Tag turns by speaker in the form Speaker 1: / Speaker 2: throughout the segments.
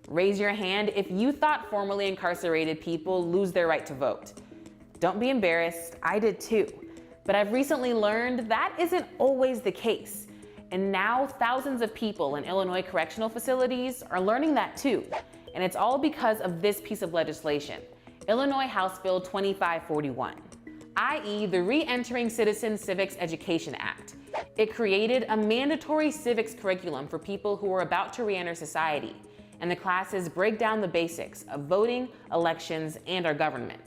Speaker 1: Raise your hand if you thought formerly incarcerated people lose their right to vote. Don't be embarrassed, I did too. But I've recently learned that isn't always the case. And now thousands of people in Illinois correctional facilities are learning that too. And it's all because of this piece of legislation, Illinois House Bill 2541, i.e. the Re-Entering Citizen Civics Education Act. It created a mandatory civics curriculum for people who are about to re-enter society, and the classes break down the basics of voting, elections, and our government.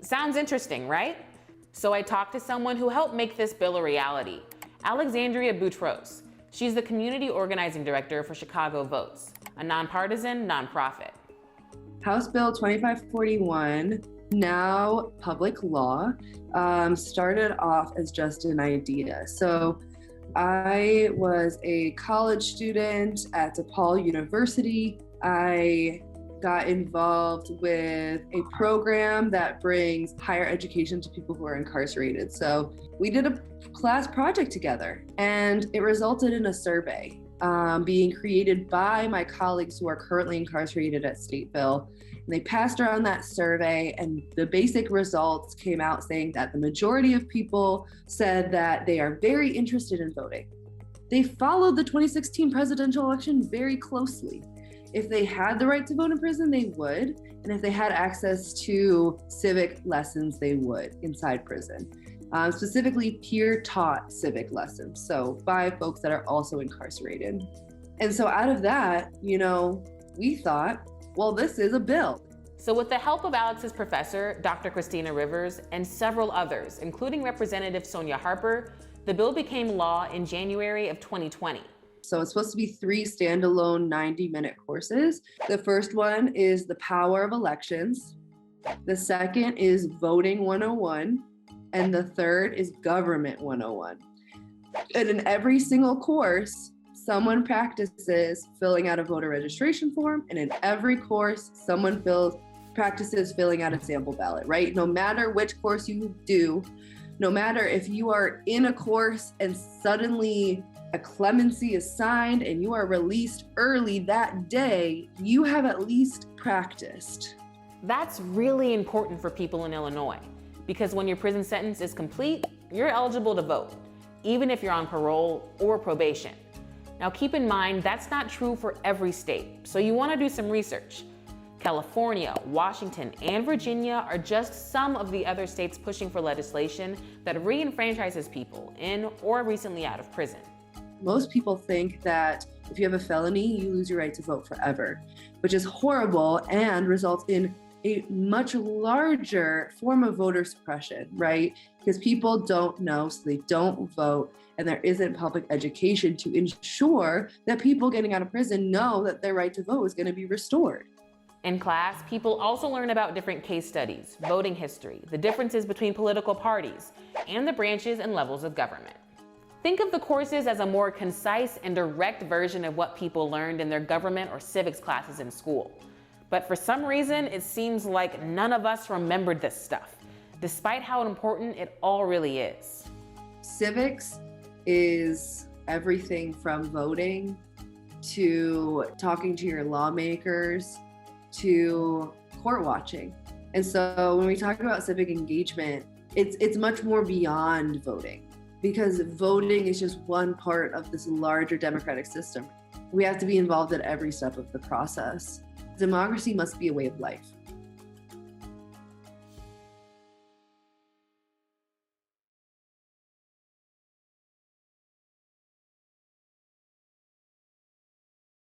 Speaker 1: Sounds interesting, right? So I talked to someone who helped make this bill a reality, Alexandria Boutros. She's the Community Organizing Director for Chicago Votes, a nonpartisan nonprofit.
Speaker 2: House Bill 2541, now public law, started off as just an idea. So I was a college student at DePaul University. I got involved with a program that brings higher education to people who are incarcerated. So we did a class project together, and it resulted in a survey being created by my colleagues who are currently incarcerated at Stateville. And they passed around that survey, and the basic results came out saying that the majority of people said that they are very interested in voting. They followed the 2016 presidential election very closely. If they had the right to vote in prison, they would. And if they had access to civic lessons, they would inside prison. Specifically peer-taught civic lessons, so by folks that are also incarcerated. And so out of that, we thought, well, this is a bill.
Speaker 1: So with the help of Alex's professor, Dr. Christina Rivers, and several others, including Representative Sonia Harper, the bill became law in January of 2020.
Speaker 2: So it's supposed to be 3 standalone 90-minute courses. The first one is the power of elections. The second is voting 101. And the third is government 101. And in every single course, someone practices filling out a voter registration form. And in every course, someone practices filling out a sample ballot, right? No matter which course you do, no matter if you are in a course and suddenly a clemency is signed and you are released early that day, you have at least practiced.
Speaker 1: That's really important for people in Illinois, because when your prison sentence is complete, you're eligible to vote, even if you're on parole or probation. Now keep in mind, that's not true for every state, so you want to do some research. California, Washington, and Virginia are just some of the other states pushing for legislation that re-enfranchises people in or recently out of prison.
Speaker 2: Most people think that if you have a felony, you lose your right to vote forever, which is horrible and results in a much larger form of voter suppression, right? Because people don't know, so they don't vote, and there isn't public education to ensure that people getting out of prison know that their right to vote is going to be restored.
Speaker 1: In class, people also learn about different case studies, voting history, the differences between political parties, and the branches and levels of government. Think of the courses as a more concise and direct version of what people learned in their government or civics classes in school. But for some reason, it seems like none of us remembered this stuff, despite how important it all really is.
Speaker 2: Civics is everything from voting to talking to your lawmakers to court watching. And so when we talk about civic engagement, it's much more beyond voting, because voting is just one part of this larger democratic system. We have to be involved at every step of the process. Democracy must be a way of life.